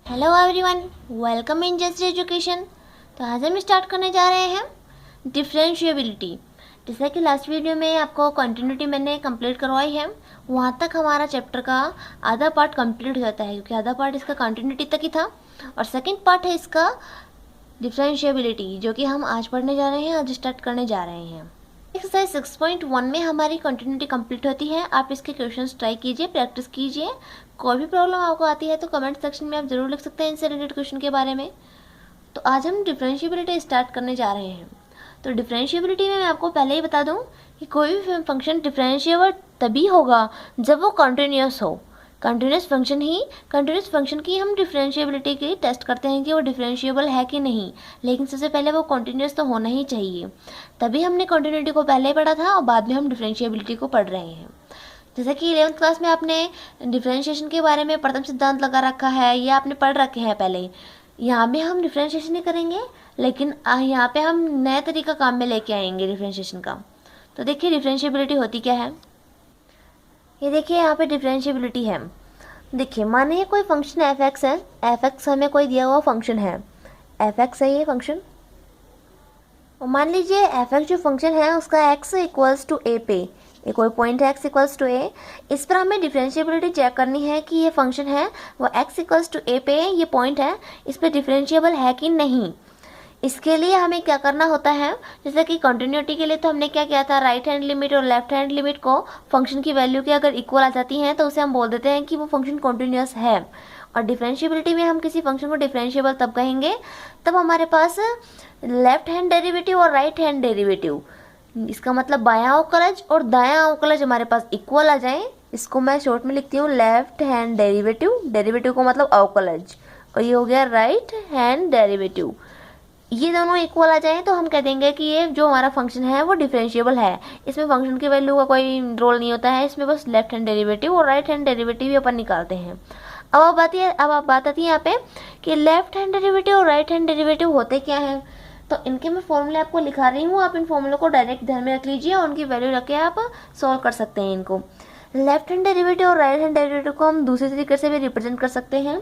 Hello everyone, welcome in just education. तो आज हम स्टार्ट करने जा रहे हैं डिफरेंशिएबिलिटी। जैसा कि लास्ट वीडियो में आपको कंटिन्यूटी मैंने कंप्लीट करवाई है, वहाँ तक हमारा चैप्टर का आधा पार्ट कंप्लीट हो जाता है, क्योंकि आधा पार्ट इसका कंटिन्यूटी तक ही था और सेकंड पार्ट है इसका डिफरेंशिएबिलिटी, जो कि हम आज पढ़ने जा रहे हैं, आज स्टार्ट करने जा रहे हैं। एक्सरसाइज 6.1 में हमारी कंटिन्यूटी कंप्लीट होती है। आप इसके क्वेश्चंस ट्राई कीजिए, प्रैक्टिस कीजिए। कोई भी प्रॉब्लम आपको आती है तो कमेंट सेक्शन में आप जरूर लिख सकते हैं इनसे रिलेटेड क्वेश्चन के बारे में। तो आज हम डिफरेंशिएबिलिटी स्टार्ट करने जा रहे हैं। तो डिफरेंशिएबिलिटी में मैं आपको पहले ही बता दूं कि कोई भी फंक्शन डिफरेंशिएबल तभी होगा जब वो कंटिन्यूस हो। कंटिन्यूस फंक्शन की हम डिफरेंशिएबिलिटी की टेस्ट करते हैं कि वो डिफरेंशिएबल है कि नहीं, लेकिन सबसे पहले वो कंटिन्यूस तो होना ही चाहिए। तभी हमने कंटिन्यूटी को पहले पढ़ा था और बाद में हम डिफरेंशिएबिलिटी को पढ़ रहे हैं। जैसे कि 11th क्लास में आपने डिफरेंशिएशन के बारे में प्रथम सिद्धांत लगा रखा है, ये आपने पढ़ रखे हैं पहले। यहाँ पे हम डिफरेंशिएशन ही करेंगे, लेकिन यहाँ पे हम नया तरीका काम में लेके आएंगे डिफरेंशिएशन का। तो देखिए डिफरेंशिएबिलिटी होती क्या है। ये देखिए यहाँ पे डिफरेंशिएबिलिटी है। देखिए मानिए कोई फंक्शन एफ एक्स है, एफ एक्स हमें कोई दिया हुआ फंक्शन है, एफ एक्स है ये फंक्शन। और मान लीजिए एफ एक्स जो फंक्शन है उसका एक्स इक्वल्स टू ए पे, ये कोई पॉइंट है एक्स इक्वल्स टू ए। इस पर हमें डिफरेंशिएबिलिटी चेक करनी है कि ये फंक्शन है वो एक्स इक्वल्स टू ए पे, ये पॉइंट है, इस पर डिफरेंशिएबल है कि नहीं। इसके लिए हमें क्या करना होता है, जैसे कि कंटिन्यूटी के लिए तो हमने क्या किया था, राइट हैंड लिमिट और लेफ्ट हैंड लिमिट को फंक्शन की वैल्यू के अगर इक्वल आ जाती हैं तो उसे हम बोल देते हैं कि वो फंक्शन कंटिन्यूस है। और डिफरेंशिएबिलिटी में हम किसी फंक्शन को डिफरेंशिएबल तब कहेंगे तब हमारे पास लेफ्ट हैंड डेरिवेटिव और राइट हैंड डेरिवेटिव, इसका मतलब बायां अवकलज और दायां अवकलज हमारे पास इक्वल आ जाए। इसको मैं शॉर्ट में लिखती हूँ लेफ्ट हैंड डेरिवेटिव, डेरिवेटिव को मतलब अवकलज, और ये हो गया राइट हैंड डेरिवेटिव। ये दोनों इक्वल आ जाए तो हम कह देंगे कि ये जो हमारा फंक्शन है वो डिफरेंशिएबल है। इसमें फंक्शन की वैल्यू का कोई रोल नहीं होता है, इसमें बस लेफ्ट हैंड डेरिवेटिव और राइट हैंड डेरिवेटिव ही अपन निकालते हैं। अब बात आती है यहाँ पे कि लेफ्ट हैंड डेरिवेटिव और राइट हैंड डेरिवेटिव होते क्या हैं। तो इनके मैं फॉर्मूले आपको लिखा रही हूँ, आप इन फॉर्मूलों को डायरेक्ट ध्यान में रख लीजिए और उनकी वैल्यू रख के आप सॉल्व कर सकते हैं इनको। लेफ्ट हैंड डेरिवेटिव और राइट हैंड डेरिवेटिव को हम दूसरे तरीके से भी रिप्रेजेंट कर सकते हैं।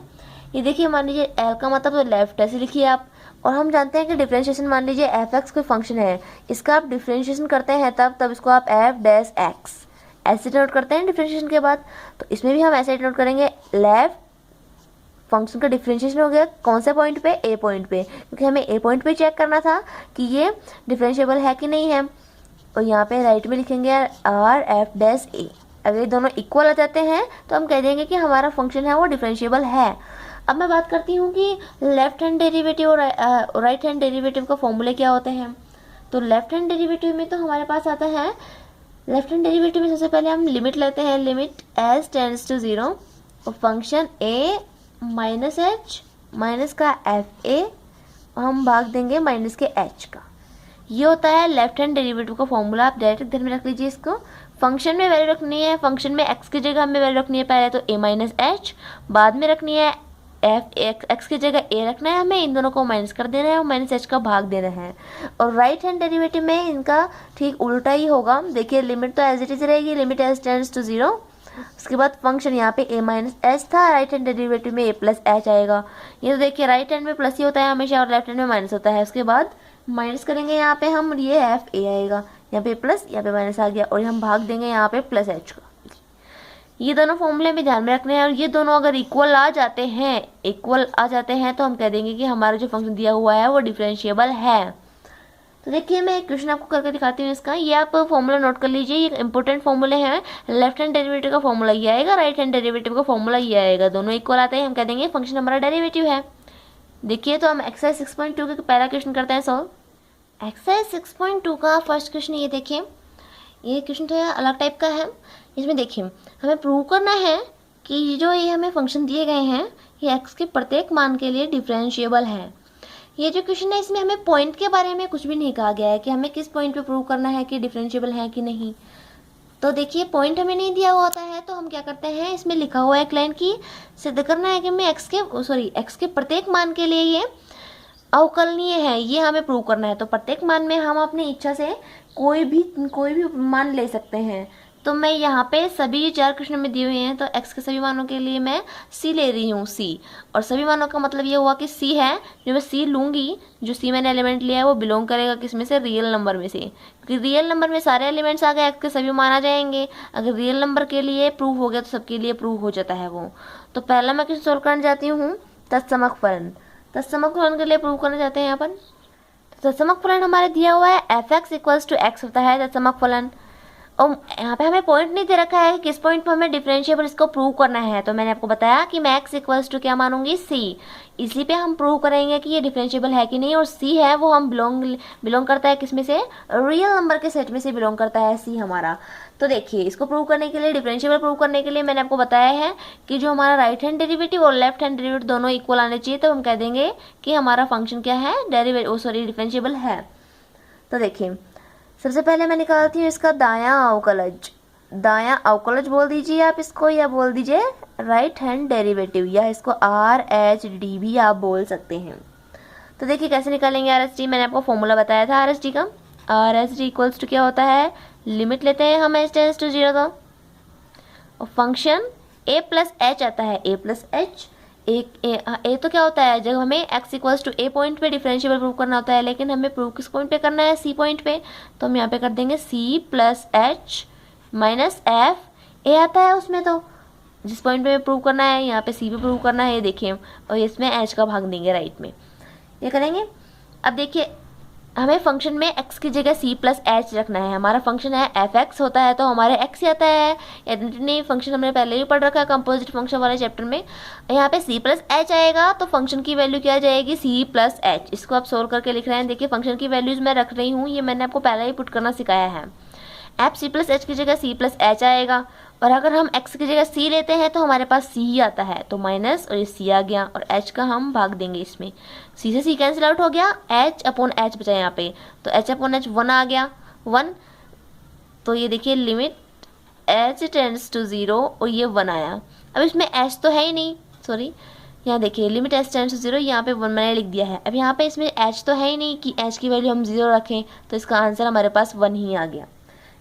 ये देखिए मान लीजिए एल का मतलब तो लेफ्ट, ऐसे लिखिए आप। और हम जानते हैं कि डिफरेंशिएशन, मान लीजिए एफ एक्स कोई फंक्शन है, इसका आप डिफरेंशिएशन करते हैं तब इसको आप एफ डैश एक्स ऐसे नोट करते हैं डिफरेंशिएशन के बाद। तो इसमें भी हम ऐसे नोट करेंगे, लेफ्ट फंक्शन का डिफरेंशिएशन हो गया कौन से पॉइंट पे, ए पॉइंट पे, क्योंकि हमें ए पॉइंट पे चेक करना था कि ये डिफरेंशिएबल है कि नहीं है। और यहाँ पे राइट में लिखेंगे आर एफ डैश ए। अगर ये दोनों इक्वल आ जाते हैं तो हम कह देंगे कि हमारा फंक्शन है वो डिफरेंशिएबल है। अब मैं बात करती हूँ कि लेफ्ट हैंड डेरिवेटिव और राइट हैंड डेरिवेटिव का फॉर्मूले क्या होते हैं। तो लेफ्ट हैंड डेरिवेटिव में तो हमारे पास आता है, लेफ्ट हैंड डेरिवेटिव में सबसे पहले हम लिमिट लेते हैं, लिमिट एज टेंड्स टू 0 और फंक्शन ए माइनस एच माइनस का एफ ए, और हम भाग देंगे माइनस के एच का। ये होता है लेफ्ट हैंड डेरिवेटिव का फॉर्मूला। आप डायरेक्ट ध्यान में रख लीजिए इसको। फंक्शन में वैल्यू रखनी है, फंक्शन में एक्स की जगह हमें वैल्यू रखनी है पहले तो ए माइनस एच, बाद में रखनी है एफ एक्स की जगह ए रखना है हमें, इन दोनों को माइनस कर देना है और माइनस एच का भाग देना है। और राइट हैंड डेरिवेटिव में इनका ठीक उल्टा ही होगा। देखिए लिमिट तो एज इट इज रहेगी, लिमिट एज टेंड्स टू 0, उसके बाद फंक्शन यहाँ पे ए माइनस एच था, राइट हैंड डेरिवेटिव में ए प्लस एच आएगा। ये तो देखिए राइट हैंड में प्लस ही होता है हमेशा और लेफ्ट हैंड में माइनस होता है। उसके बाद माइनस करेंगे यहाँ पे हम, ये एफ ए आएगा, यहाँ पे प्लस, यहाँ पे माइनस आ गया, और हम भाग देंगे यहाँ पे प्लस एच का। ये दोनों फॉर्मूले भी ध्यान में रखने हैं, और ये दोनों अगर इक्वल आ जाते हैं तो हम कह देंगे कि हमारा जो फंक्शन दिया हुआ है वो डिफरेंशिएबल है। तो देखिए मैं एक क्वेश्चन आपको करके दिखाती हूँ इसका। ये आप फॉर्मूला नोट कर लीजिए, ये इंपॉर्टेंट फॉर्मूले हैं। लेफ्ट हैंड डेरिवेटिव का फॉर्मूला ये आएगा, राइट हैंड डेरिवेटिव का फॉर्मूला ये आएगा, दोनों इक्वल आते हैं, हम कह देंगे फंक्शन हमारा डेरिवेटिव है। देखिए तो हम एक्सरसाइज 6.2 का पहला क्वेश्चन करते हैं सॉल्व। एक्सरसाइज 6.2 का फर्स्ट क्वेश्चन ये देखिए, ये क्वेश्चन थोड़ा अलग टाइप का है। इसमें देखिए हमें प्रूव करना है कि जो ये हमें फंक्शन दिए गए हैं ये एक्स के प्रत्येक मान के लिए डिफरेंशिएबल है। ये जो क्वेश्चन है इसमें हमें पॉइंट के बारे में कुछ भी नहीं कहा गया है कि हमें किस पॉइंट पे प्रूव करना है कि डिफरेंशिएबल है कि नहीं। तो देखिए पॉइंट हमें नहीं दिया हुआ होता है तो हम क्या करते हैं, इसमें लिखा हुआ है एक लाइन की सिद्ध करना है कि मैं एक्स के प्रत्येक मान के लिए ये अवकलनीय है, ये हमें प्रूव करना है। तो प्रत्येक मान में हम अपनी इच्छा से कोई भी मान ले सकते हैं। तो मैं यहाँ पे सभी 4 क्वेश्चन में दिए हुए हैं, तो x के सभी मानों के लिए मैं c ले रही हूँ, c। और सभी मानों का मतलब ये हुआ कि c है, जो मैं c लूँगी, जो c मैंने एलिमेंट लिया है वो बिलोंग करेगा किस में से, रियल नंबर में से, क्योंकि रियल नंबर में सारे एलिमेंट्स आ गए, x के सभी मान आ जाएंगे। अगर रियल नंबर के लिए प्रूव हो गया तो सबके लिए प्रूव हो जाता है वो। तो पहला मैं क्वेश्चन सोल्व करने जाती हूँ, तत्समक फलन। तत्समक फलन के लिए प्रूव करना चाहते हैं अपन। तत्समक फलन हमारे दिया हुआ है f(x) इक्वल्स टू x होता है तत्समक फलन। और यहाँ पे हमें पॉइंट नहीं दे रखा है कि किस पॉइंट पर हमें डिफरेंशिएबल इसको प्रूव करना है, तो मैंने आपको बताया कि मैं x इक्वल्स टू क्या मानूंगी, c। इसी पे हम प्रूव करेंगे कि ये डिफरेंशिएबल है कि नहीं। और c है वो हम बिलोंग करता है किस में से, रियल नंबर के सेट में से बिलोंग करता है c हमारा। तो देखिए, इसको प्रूव करने के लिए, डिफरेंशिएबल प्रूव करने के लिए मैंने आपको बताया है कि जो हमारा राइट हैंड डेरिवेटिव और लेफ्ट हैंड डेरिवेटिव दोनों इक्वल आने चाहिए, तो हम कह देंगे कि हमारा फंक्शन क्या है, डिफरेंशिएबल है। तो देखिए, सबसे पहले मैं निकालती हूँ इसका दायां अवकलज। दायां अवकलज बोल दीजिए आप इसको, या बोल दीजिए राइट हैंड डेरिवेटिव, या इसको RHD भी आप बोल सकते हैं। तो देखिए कैसे निकालेंगे RHD। मैंने आपको फॉर्मूला बताया था RHD का। RHD इक्वल्स टू क्या होता है, लिमिट लेते हैं हम h टेंड्स टू 0 तो, और फंक्शन a प्लस h आता है, a प्लस h। ए तो क्या होता है, जब हमें x equals to A point पे डिफरेंशिएबल प्रूव करना होता है, लेकिन हमें प्रूव किस पॉइंट पे करना है, c पॉइंट पे। तो हम यहाँ पे कर देंगे c plus h minus f. A आता है उसमें, तो जिस पॉइंट पे प्रूव करना है यहाँ पे c पे प्रूव करना है, ये देखिए, और इसमें h का भाग देंगे राइट में, ये करेंगे। अब देखिए, हमें फंक्शन में x की जगह c प्लस एच रखना है। हमारा फंक्शन है f(x) होता है, तो हमारे x ही आता है। आइडेंटिटी फंक्शन हमने पहले ही पढ़ रखा है कंपोजिट फंक्शन वाले चैप्टर में। यहाँ पे c प्लस एच आएगा, तो फंक्शन की वैल्यू क्या आ जाएगी, c प्लस एच। इसको आप सोल्व करके लिख रहे हैं। देखिए, फंक्शन की वैल्यूज मैं रख रही हूँ, ये मैंने आपको पहले ही पुट करना सिखाया है। एफ c प्लस एच की जगह c प्लस एच आएगा, और अगर हम x की जगह c लेते हैं तो हमारे पास c ही आता है, तो माइनस, और ये c आ गया, और h का हम भाग देंगे इसमें। c से c कैंसिल आउट हो गया, h अपॉन h बचा यहाँ पे, तो h अपॉन h 1 आ गया, 1। तो ये देखिए, लिमिट h टेंड्स टू 0, और ये 1 आया। अब इसमें h तो है ही नहीं, सॉरी, यहाँ देखिए, लिमिट h टेंड्स टू 0, यहाँ पे 1 मैंने लिख दिया है। अब यहाँ पे इसमें h तो है ही नहीं कि h की वैल्यू हम 0 रखें, तो इसका आंसर हमारे पास 1 ही आ गया।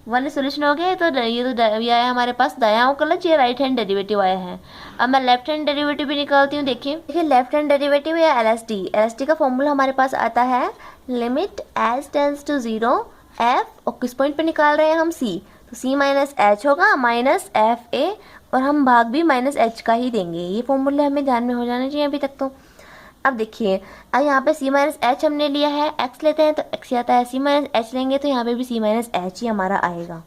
1 सोल्यूशन हो गया। तो ये आया हमारे पास दायां अवकलज, ये राइट हैंड डेरिवेटिव आया है। अब मैं लेफ्ट हैंड डेरिवेटिव भी निकालती हूँ। देखिए लेफ्ट हैंड डेरिवेटिव या LHD का फॉर्मूला हमारे पास आता है, limit h tends to 0 f, और किस पॉइंट पे निकाल रहे हैं हम, c, तो c माइनस एच होगा माइनस एफ ए, और हम भाग भी माइनस एच का ही देंगे। ये फॉर्मूले हमें ध्यान में हो जाने चाहिए अभी तक तो। अब देखिए, अब यहाँ पे c माइनस एच हमने लिया है, x लेते हैं तो x आता है, c माइनस एच लेंगे तो यहाँ पे भी c माइनस एच ही हमारा आएगा।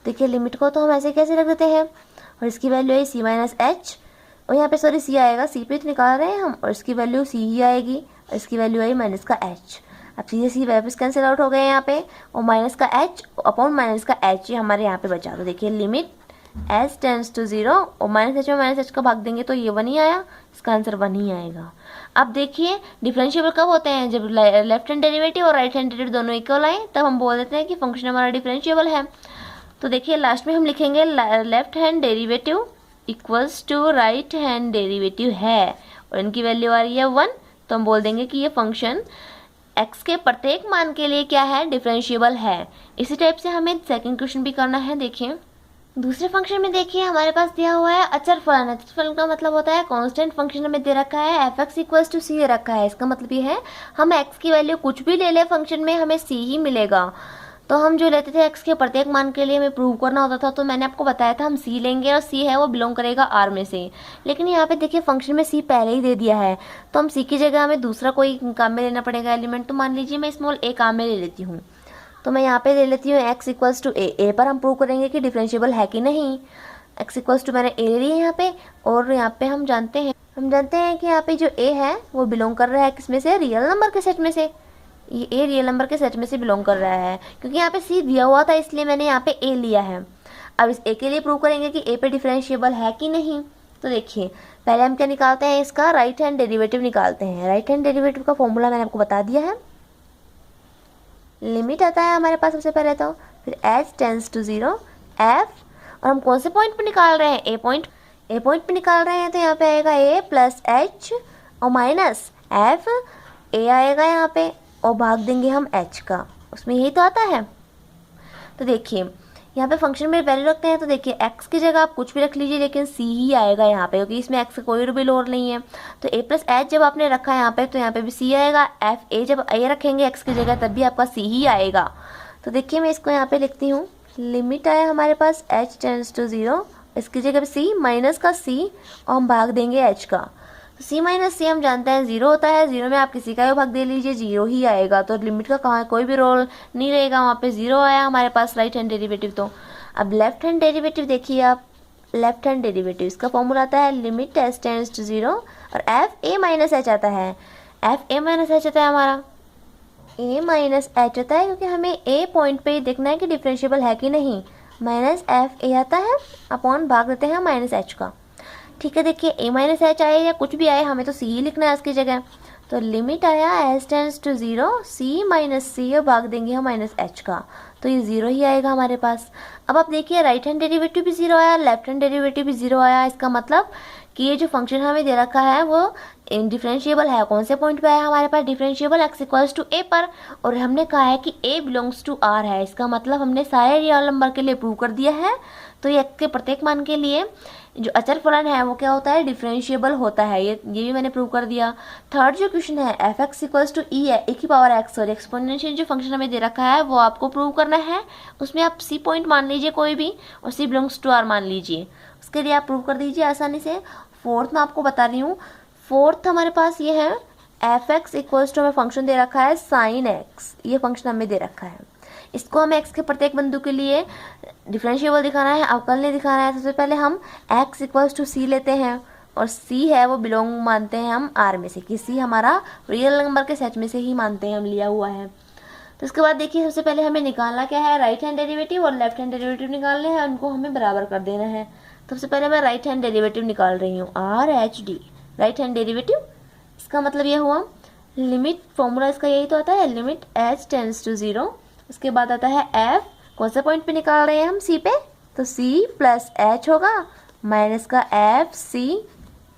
देखिए, लिमिट को तो हम ऐसे कैसे रख देते हैं, और इसकी वैल्यू है c माइनस एच, और यहाँ पे सॉरी c आएगा, c पे तो निकाल रहे हैं हम, और इसकी वैल्यू c ही आएगी, और इसकी वैल्यू आई माइनस का h। अब सीधे सी वापस कैंसिल आउट हो गए यहाँ पे, और माइनस का h अपॉन माइनस का h हमारे यहाँ पे बचा। तो देखिए, लिमिट h टेंड्स टू 0, और माइनस एच में माइनस एच का भाग देंगे तो ये 1 ही आया, इसका आंसर 1 ही आएगा। अब देखिए, डिफरेंशिएबल कब होते हैं, जब लेफ्ट हैंड डेरिवेटिव और राइट हैंड डेरिवेटिव दोनों इक्वल आए, तब हम बोल देते हैं कि फंक्शन हमारा डिफरेंशिएबल है। तो देखिए, लास्ट में हम लिखेंगे left hand derivative equals to right hand derivative है, और इनकी वैल्यू आ रही है 1, तो हम बोल देंगे कि ये फंक्शन x के प्रत्येक मान के लिए क्या है, डिफरेंशिएबल है। इसी टाइप से हमें सेकंड क्वेश्चन भी करना है। देखिए, दूसरे फंक्शन में देखिए हमारे पास दिया हुआ है अचर फलन। अचर फलन का मतलब होता है कांस्टेंट फंक्शन हमें दे रखा है, f(x) इक्वल्स टू c दे रखा है। इसका मतलब ये है, हम x की वैल्यू कुछ भी ले ले फंक्शन में, हमें c ही मिलेगा। तो हम जो लेते थे x के प्रत्येक मान के लिए हमें प्रूव करना होता था, तो मैंने आपको बताया था हम c लेंगे, और c है वो बिलोंग करेगा r में से। लेकिन यहाँ पे देखिए, फंक्शन में c पहले ही दे दिया है, तो हम c की जगह हमें दूसरा कोई काम में लेना पड़ेगा एलिमेंट। तो मान लीजिए मैं स्मॉल a काम में ले लेती हूँ, तो मैं यहाँ पे ले लेती हूँ x इक्वल्स टू a पर हम प्रूव करेंगे कि डिफरेंशिएबल है कि नहीं। x इक्वल्स टू मैंने a ले ली है यहाँ पे, और यहाँ पे हम जानते हैं कि यहाँ पे जो a है वो बिलोंग कर रहा है किस में से, रियल नंबर के सेट में से। ये a रियल नंबर के सेट में से बिलोंग कर रहा है, क्योंकि यहाँ पे c दिया हुआ था इसलिए मैंने यहाँ पे a लिया है। अब इस a के लिए प्रूव करेंगे कि a पे डिफरेंशिएबल है कि नहीं। तो देखिए, पहले हम क्या निकालते हैं, इसका राइट हैंड डेरिवेटिव निकालते हैं। राइट हैंड डेरिवेटिव का फॉर्मूला मैंने आपको बता दिया है। लिमिट आता है हमारे पास सबसे पहले, तो फिर h टेंड्स टू 0 f, और हम कौन से पॉइंट पे निकाल रहे हैं, a पॉइंट पे निकाल रहे हैं, तो यहाँ पे आएगा a प्लस h और माइनस f, a आएगा यहाँ पे, और भाग देंगे हम h का, उसमें यही तो आता है। तो देखिए, यहाँ पे फंक्शन में वैल्यू रखते हैं तो देखिए x की जगह आप कुछ भी रख लीजिए, लेकिन c ही आएगा यहाँ पे, क्योंकि इसमें x का कोई भी लोअर नहीं है। तो a प्लस एच जब आपने रखा है यहाँ पे, तो यहाँ पे भी c आएगा। एफ ए जब a रखेंगे x की जगह, तब भी आपका c ही आएगा। तो देखिए मैं इसको यहाँ पे लिखती हूँ, लिमिट आया हमारे पास h टेंड्स टू 0, इसकी जगह पे c माइनस का c और हम भाग देंगे h का। तो c माइनस c हम जानते हैं 0 होता है, 0 में आप किसी का भी भाग दे लीजिए 0 ही आएगा। तो लिमिट का कहाँ कोई भी रोल नहीं रहेगा, वहाँ पे 0 आया हमारे पास राइट हैंड डेरिवेटिव। तो अब लेफ्ट हैंड डेरिवेटिव देखिए आप, लेफ्ट हैंड डेरिवेटिव इसका फॉर्मूला आता है लिमिट h टेंड्स टू 0 और एफ ए माइनस एच आता है। एफ ए माइनस एच आता है हमारा, a माइनस एच होता है, क्योंकि हमें a पॉइंट पे देखना है कि डिफरेंशिएबल है कि नहीं। माइनस एफ ए आता है, अपॉन भाग देते हैं माइनस एच का। ठीक है, देखिए a माइनस एच आए या कुछ भी आए, हमें तो c ही लिखना है उसकी जगह। तो लिमिट आया h tends to 0 c minus c और भाग देंगे हम माइनस एच का, तो ये 0 ही आएगा हमारे पास। अब आप देखिए राइट हैंड डेरिवेटिव भी 0 आया, लेफ्ट हैंड डेरिवेटिव भी 0 आया। इसका मतलब कि ये जो फंक्शन हमें दे रखा है वो डिफरेंशिएबल है। कौन से पॉइंट पे आया हमारे पास differentiable, x equals to a पर, और हमने कहा है कि a बिलोंग्स टू r है। इसका मतलब हमने सारे रियल नंबर के लिए प्रूव कर दिया है। तो ये x के प्रत्येक मान के लिए जो अचर फलन है वो क्या होता है, डिफरेंशिएबल होता है। ये भी मैंने प्रूव कर दिया। थर्ड जो क्वेश्चन है एफ एक्स इक्वल्स टू ई है, एक ही पावर एक्स, और एक्सपोनेंशियल जो फंक्शन हमें दे रखा है वो आपको प्रूव करना है। उसमें आप सी पॉइंट मान लीजिए कोई भी, और सी बिलोंग्स टू आर मान लीजिए, उसके लिए आप प्रूव कर दीजिए आसानी से। फोर्थ मैं आपको बता रही हूँ, फोर्थ हमारे पास ये है एफ एक्स इक्वल्स टू हमें फंक्शन दे रखा है साइन एक्स, ये फंक्शन हमें दे रखा है। इसको हमें x के प्रत्येक बिंदु के लिए डिफरेंशिएबल दिखाना है, अवकलनीय दिखाना है। सबसे पहले हम x इक्वल्स टू c लेते हैं, और c है वो बिलोंग मानते हैं हम r में से, कि c हमारा रियल नंबर के सेट में से ही मानते हैं हम, लिया हुआ है। तो उसके बाद देखिए सबसे पहले हमें निकालना क्या है, राइट हैंड डेरिवेटिव और लेफ्ट हैंड डेरिवेटिव निकालने हैं, उनको हमें बराबर कर देना है। सबसे पहले मैं राइट हैंड डेरिवेटिव निकाल रही हूँ, R H D right hand derivative. इसका मतलब ये हुआ लिमिट, फॉर्मूला इसका यही तो आता है, लिमिट h टेंड्स टू 0, उसके बाद आता है f, कौन से पॉइंट पे निकाल रहे हैं हम, c पे, तो c प्लस h होगा माइनस का F C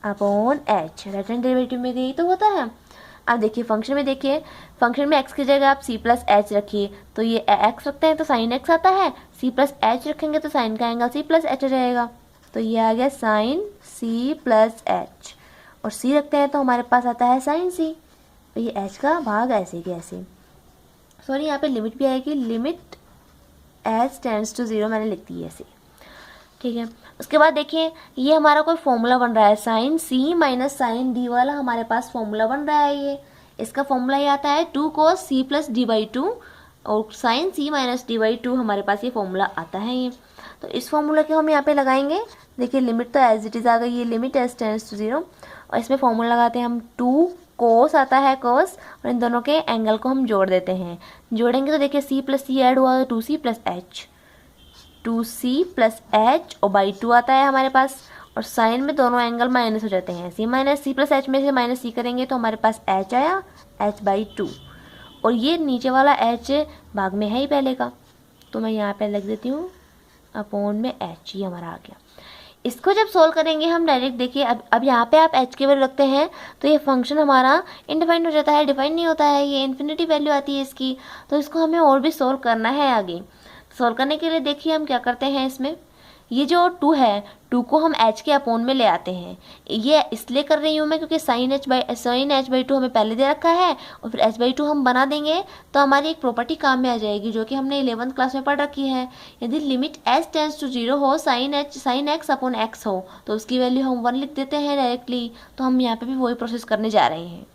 upon h। Right hand derivative में यही तो होता है। अब देखिए फंक्शन में, देखिए फंक्शन में x की जगह आप c प्लस एच रखिए, तो ये x रखते हैं तो साइन x आता है, c प्लस एच रखेंगे तो साइन का एंगल c प्लस एच रहेगा, तो ये आ गया साइन c प्लस एच, और c रखते हैं तो हमारे पास आता है साइन c, तो ये h का भाग ऐसे के ऐसे। सॉरी यहाँ पे लिमिट भी आएगी, लिमिट h टेंड्स टू 0 मैंने लिख दी है ऐसे, ठीक है। उसके बाद देखिए ये हमारा कोई फॉर्मूला बन रहा है, sine c minus sine d वाला हमारे पास फॉर्मूला बन रहा है। ये इसका फॉर्मूला ये आता है 2 cos c plus D by 2, और sine c minus D by 2 हमारे पास ये फॉर्मूला आता है। ये तो इस फॉर्मूला के हम यहाँ पे लगाएंगे। देखिए लिमिट तो एज इट इज़ आ गई, ये लिमिट h टेंड्स टू 0, और इसमें फॉर्मूला लगाते हैं हम 2 कोस आता है कोस, और इन दोनों के एंगल को हम जोड़ देते हैं। जोड़ेंगे तो देखिए c प्लस सी ऐड हुआ तो 2c plus H, 2c plus H और बाई 2 आता है हमारे पास, और साइन में दोनों एंगल माइनस हो जाते हैं। c minus C plus H में से माइनस c करेंगे तो हमारे पास h आया, h बाई 2, और ये नीचे वाला h भाग में है ही पहले का, तो मैं यहाँ पे लिख देती हूँ अपॉन में h, ये हमारा आ गया। इसको जब सोल्व करेंगे हम डायरेक्ट, देखिए अब यहाँ पे आप h की वैल्यू रखते हैं तो ये फंक्शन हमारा इनडिफाइंड हो जाता है, डिफाइंड नहीं होता है, ये इन्फिनिटी वैल्यू आती है इसकी। तो इसको हमें और भी सोल्व करना है आगे। सोल्व करने के लिए देखिए हम क्या करते हैं, इसमें ये जो 2 है, 2 को हम h के अपॉन में ले आते हैं। ये इसलिए कर रही हूँ मैं क्योंकि साइन h बाई 2 हमें पहले दे रखा है, और फिर h बाई 2 हम बना देंगे तो हमारी एक प्रॉपर्टी काम में आ जाएगी जो कि हमने 11th क्लास में पढ़ रखी है। यदि लिमिट h टेंड्स टू 0 हो, साइन x अपॉन x हो, तो उसकी वैल्यू हम 1 लिख देते हैं डायरेक्टली। तो हम यहाँ पर भी वही प्रोसेस करने जा रहे हैं।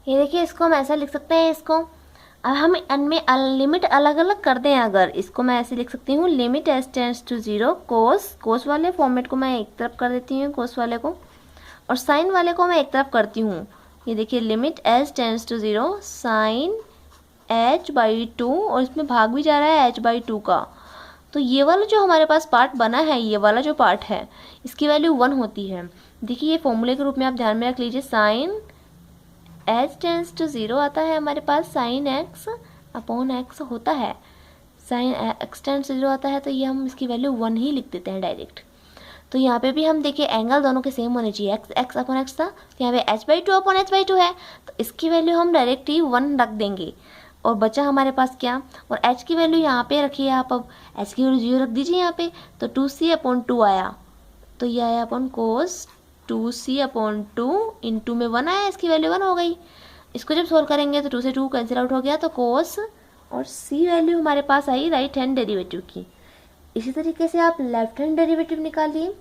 ये देखिए इसको हम ऐसा लिख सकते हैं, इसको अब हम इनमें लिमिट अलग अलग कर दें, अगर इसको मैं ऐसे लिख सकती हूँ, लिमिट h टेंड्स टू 0 कोस वाले फॉर्मेट को मैं एक तरफ कर देती हूँ, कोस वाले को, और साइन वाले को मैं एक तरफ करती हूँ। ये देखिए limit h tends to 0 sine h by 2, और इसमें भाग भी जा रहा है h बाई 2 का। तो ये वाला जो हमारे पास पार्ट बना है, ये वाला जो पार्ट है, इसकी वैल्यू 1 होती है। देखिए ये फॉर्मूले के रूप में आप ध्यान में रख लीजिए, साइन h टेंड्स टू 0 आता है हमारे पास, साइन x अपॉन x होता है, साइन x टेंड्स टू 0 आता है, तो ये हम इसकी वैल्यू 1 ही लिख देते हैं डायरेक्ट। तो यहाँ पे भी हम देखिए एंगल दोनों के सेम होने चाहिए, x अपॉन x था, तो यहाँ पे h by 2 upon h by 2 है, तो इसकी वैल्यू हम डायरेक्ट ही 1 रख देंगे। और बचा हमारे पास क्या, और h की वैल्यू यहाँ पे रखिए आप, अब h की वैल्यू 0 रख दीजिए यहाँ पे, तो 2c/2 आया, तो ये आया अपन कोस 2c/2 इंटू में 1 आया, इसकी वैल्यू 1 हो गई। इसको जब सोल्व करेंगे तो 2 से 2 कैंसिल आउट हो गया, तो कोस और c वैल्यू हमारे पास आई राइट हैंड डेरिवेटिव की। इसी तरीके से आप लेफ्ट हैंड डेरिवेटिव निकालिए,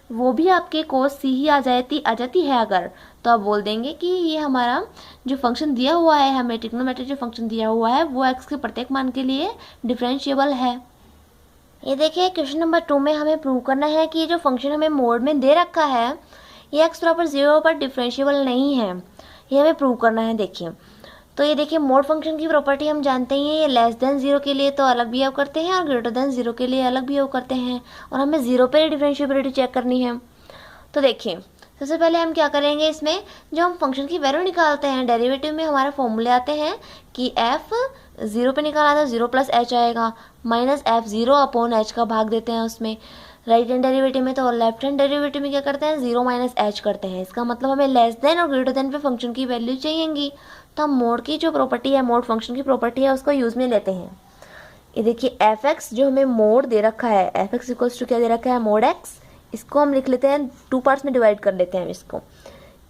वो भी आपके कोस सी ही आ जाती है अगर, तो आप बोल देंगे कि ये हमारा जो फंक्शन दिया हुआ है, हमें ट्रिग्नोमेट्रिक जो फंक्शन दिया हुआ है वो x के प्रत्येक मान के लिए डिफरेंशिएबल है। ये देखिए क्वेश्चन नंबर 2 में हमें प्रूव करना है कि ये जो फंक्शन हमें मोड में दे रखा है ये x बराबर 0 पर डिफरेंशिएबल नहीं है, ये हमें प्रूव करना है। देखिए तो ये देखिए मोड फंक्शन की प्रॉपर्टी हम जानते ही हैं, ये लेस देन 0 के लिए तो अलग बिहेव करते हैं और ग्रेटर देन 0 के लिए अलग बिहेव करते हैं, और हमें 0 पर डिफरेंशिएबिलिटी चेक करनी है। तो देखिए सबसे पहले हम क्या करेंगे, इसमें जो हम फंक्शन की वैल्यू निकालते हैं डेरिवेटिव में हमारे फॉर्मूले आते हैं कि f 0 पे निकाला तो 0 प्लस h आएगा, माइनस f0/h का भाग देते हैं उसमें राइट हैंड डेरिवेटिव में, तो लेफ्ट हैंड डेरिवेटिव में क्या करते हैं 0 माइनस h करते हैं। इसका मतलब हमें लेस देन और ग्रेटर देन पे फंक्शन की वैल्यू चाहिएगी, तो हम मोड की जो प्रॉपर्टी है, मोड फंक्शन की प्रॉपर्टी है, उसको यूज़ में लेते हैं। ये देखिए f(x) जो हमें मोड दे रखा है, f(x) इक्वल्स टू क्या दे रखा है, मोड x, इसको हम लिख लेते हैं 2 पार्ट्स में डिवाइड कर लेते हैं इसको।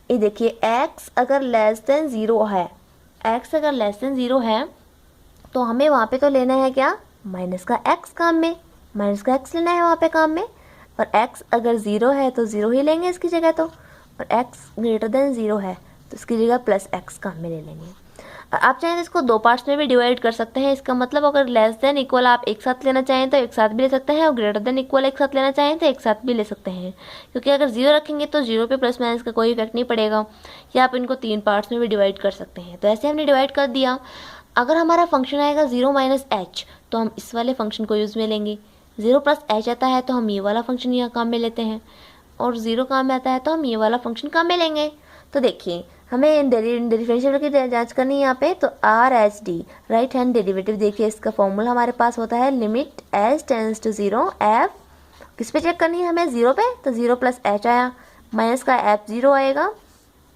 ये देखिए x अगर लेस देन 0 है, x अगर लेस देन 0 है तो हमें वहाँ पे तो लेना है क्या, माइनस का x काम में, माइनस का x लेना है वहाँ पे काम में, और x अगर 0 है तो 0 ही लेंगे इसकी जगह, तो और x ग्रेटर देन 0 है तो इसकी जगह प्लस x काम में ले लेंगे। और आप चाहें तो इसको 2 पार्ट्स में भी डिवाइड कर सकते हैं। इसका मतलब अगर लेस देन इक्वल आप एक साथ लेना चाहें तो एक साथ भी ले सकते हैं, और ग्रेटर देन इक्वल एक साथ लेना चाहें तो एक साथ भी ले सकते हैं, क्योंकि अगर 0 रखेंगे तो 0 पे प्लस माइनस का कोई इफेक्ट नहीं पड़ेगा, या आप इनको 3 पार्ट्स में भी डिवाइड कर सकते हैं। तो ऐसे हमने डिवाइड कर दिया। अगर हमारा फंक्शन आएगा 0 माइनस h तो हम इस वाले फंक्शन को यूज़ में लेंगे, 0 प्लस h आता है तो हम ये वाला फंक्शन यहाँ काम में लेते हैं, और 0 काम में आता है तो हम ये वाला फंक्शन काम में लेंगे। तो देखिए हमें डिफरेंशियल की जांच करनी है यहाँ पे, तो RHD राइट हैंड डेरिवेटिव, देखिए इसका फॉर्मूला हमारे पास होता है limit h tends to 0 f, किस पे चेक करनी है हमें, 0 पे, तो 0 प्लस h आया, माइनस का f0 आएगा,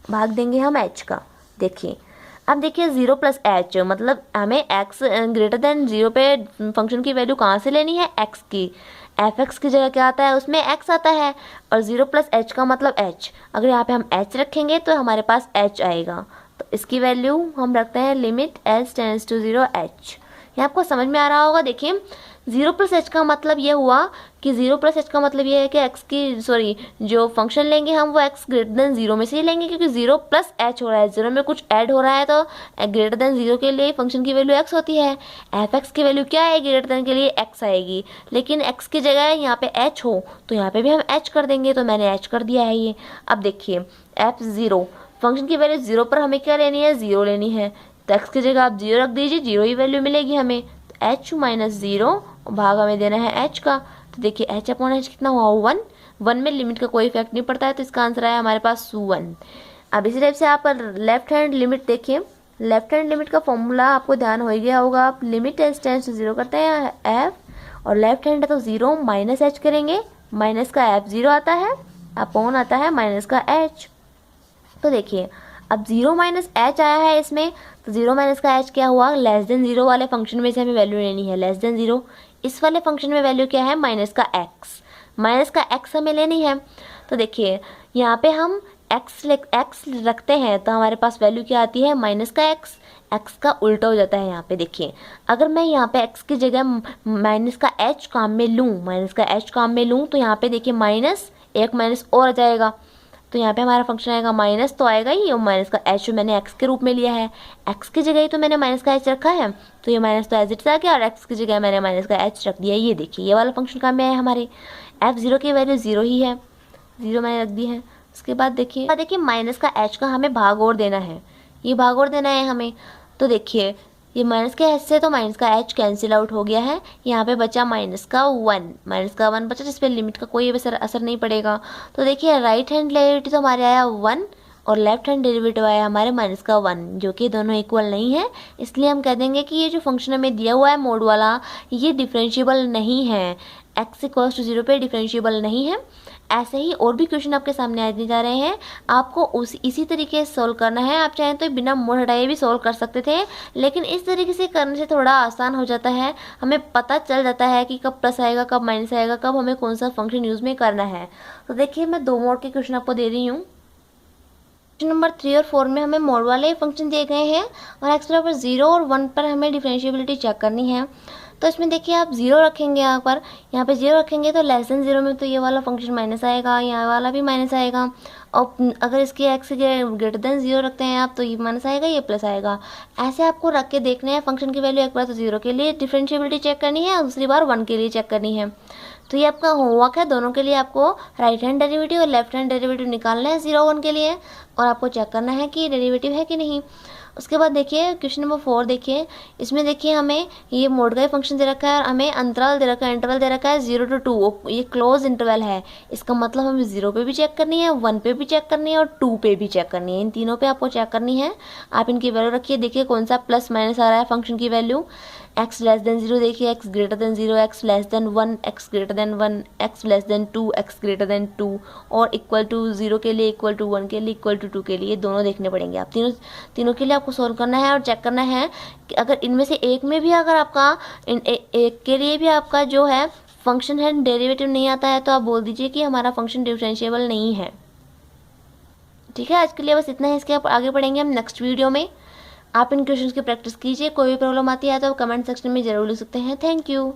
भाग देंगे हम h का। देखिए अब देखिए 0 प्लस h मतलब हमें x ग्रेटर देन 0 पे फंक्शन की वैल्यू कहाँ से लेनी है, x की, f(x) की जगह क्या आता है, उसमें x आता है, और 0 प्लस h का मतलब h, अगर यहाँ पे हम h रखेंगे तो हमारे पास h आएगा, तो इसकी वैल्यू हम रखते हैं limit h tends to 0 h। ये आपको समझ में आ रहा होगा। देखिए 0 प्लस h का मतलब ये हुआ कि 0 प्लस h का मतलब ये है कि x की जो फंक्शन लेंगे हम वो x ग्रेटर देन 0 में से ही लेंगे, क्योंकि 0 प्लस h हो रहा है, 0 में कुछ ऐड हो रहा है, तो ग्रेटर देन 0 के लिए फंक्शन की वैल्यू x होती है। f(x) की वैल्यू क्या है, ग्रेटर देन के लिए x आएगी, लेकिन x की जगह यहाँ पे h हो तो यहाँ पे भी हम h कर देंगे, तो मैंने h कर दिया है ये। अब देखिए f0 फंक्शन की वैल्यू 0 पर हमें क्या लेनी है, 0 लेनी है, तो x की जगह आप 0 रख दीजिए, 0 ही वैल्यू मिलेगी हमें, तो h माइनस 0 भाग हमें देना है h का। तो देखिए h/h कितना हुआ, 1, 1 में लिमिट का कोई इफेक्ट नहीं पड़ता है, तो इसका आंसर आया हमारे पास 1। अब इसी टाइप से आप लेफ्ट हैंड लिमिट देखिए, लेफ्ट हैंड लिमिट का फॉर्मूला आपको ध्यान हो ही गया होगा, आप लिमिट h टेंड्स टू 0 करते हैं f, और लेफ्ट हैंड है तो 0 माइनस h करेंगे, माइनस का f0 आता है, अपॉन आता है माइनस का h। तो देखिए अब 0 माइनस h आया है इसमें, तो 0 माइनस का h क्या हुआ, लेस देन 0 वाले फंक्शन में से हमें वैल्यू लेनी है, लेस देन 0, इस वाले फंक्शन में वैल्यू क्या है, माइनस का x, माइनस का x हमें लेनी है। तो देखिए यहाँ पे हम x रखते हैं तो हमारे पास वैल्यू क्या आती है, माइनस का x का उल्टा हो जाता है यहाँ पे। देखिए अगर मैं यहाँ पे x की जगह माइनस का h काम में लूँ, माइनस का h काम में लूँ, तो यहाँ पे देखिए माइनस एक माइनस और आ जाएगा, तो यहाँ पे हमारा फंक्शन आएगा, माइनस तो आएगा ही, और माइनस का h मैंने x के रूप में लिया है, x की जगह ही तो मैंने माइनस का h रखा है, तो ये माइनस तो एज इट आ गया, और x की जगह मैंने माइनस का h रख दिया। ये देखिए ये वाला फंक्शन काम में है हमारे, f0 की वैल्यू 0 ही है, 0 मैंने रख दी है। उसके बाद देखिए माइनस का h का हमें भाग और देना है, ये भाग और देना है हमें। तो देखिए ये माइनस के h से तो माइनस का h कैंसिल आउट हो गया है, यहाँ पे बचा माइनस का 1 बचा, जिस पे लिमिट का कोई असर नहीं पड़ेगा। तो देखिए राइट हैंड डेरिवेटिव तो हमारे आया 1, और लेफ्ट हैंड डेरिवेटिव आया हमारे माइनस का 1, जो कि दोनों इक्वल नहीं है, इसलिए हम कह देंगे कि ये जो फंक्शन हमें दिया हुआ है मोड वाला, ये डिफरेंशिएबल नहीं है, x इक्वल्स टू 0 पे डिफरेंशिएबल नहीं है। ऐसे ही और भी क्वेश्चन आपके सामने आने जा रहे हैं, आपको इसी तरीके से सोल्व करना है। आप चाहें तो बिना मोड़ हटाए भी सोल्व कर सकते थे, लेकिन इस तरीके से करने से थोड़ा आसान हो जाता है, हमें पता चल जाता है कि कब प्लस आएगा, कब माइनस आएगा, कब हमें कौन सा फंक्शन यूज़ में करना है। तो देखिए मैं 2 मोड के क्वेश्चन आपको दे रही हूँ। क्वेश्चन नंबर 3 और 4 में हमें मोड वाले फंक्शन दिए गए हैं और x बराबर 0 और 1 पर हमें डिफरेंशिएबिलिटी चेक करनी है। तो इसमें देखिए आप 0 रखेंगे, यहाँ पे 0 रखेंगे तो लेस देन 0 में तो ये वाला फंक्शन माइनस आएगा, यहाँ वाला भी माइनस आएगा। और अगर इसके x ग्रेटर देन 0 रखते हैं आप तो ये माइनस आएगा, ये प्लस आएगा। ऐसे आपको रख के देखना है फंक्शन की वैल्यू। एक बार तो 0 के लिए डिफरेंशिएबिलिटी चेक करनी है और दूसरी बार 1 के लिए चेक करनी है। तो ये आपका होमवर्क है, दोनों के लिए आपको राइट हैंड डेरिवेटिव और लेफ्ट हैंड डेरिवेटिव निकालना है 0 1 के लिए, और आपको चेक करना है कि डेरिवेटिव है कि नहीं। उसके बाद देखिए क्वेश्चन नंबर 4 देखिए, इसमें देखिए हमें ये मोड का फंक्शन दे रखा है और हमें अंतराल दे रखा है, इंटरवल दे रखा है 0 to 2, ये क्लोज इंटरवल है। इसका मतलब हमें 0 पे भी चेक करनी है, 1 पे भी चेक करनी है और 2 पे भी चेक करनी है। इन तीनों पे आपको चेक करनी है। आप इनकी वैल्यू रखिए, देखिए कौन सा प्लस माइनस आ रहा है फंक्शन की वैल्यू। x लेस देन 0 देखिए, x greater than 0, x less than 1, x greater than 1, x less than 2, x greater than 2, और इक्वल टू 0 के लिए, इक्वल टू 1 के लिए, इक्वल टू 2 के लिए, दोनों देखने पड़ेंगे। आप तीनों के लिए आपको सोल्व करना है और चेक करना है कि अगर इनमें से एक में भी अगर आपका एक के लिए भी आपका जो है फंक्शन है डेरिवेटिव नहीं आता है तो आप बोल दीजिए कि हमारा फंक्शन डिफरेंशिएबल नहीं है। ठीक है, आज के लिए बस इतना है। इसके आगे पढ़ेंगे हम नेक्स्ट वीडियो में। आप इन क्वेश्चंस की प्रैक्टिस कीजिए। कोई भी प्रॉब्लम आती है तो आप कमेंट सेक्शन में ज़रूर लिख सकते हैं। Thank you.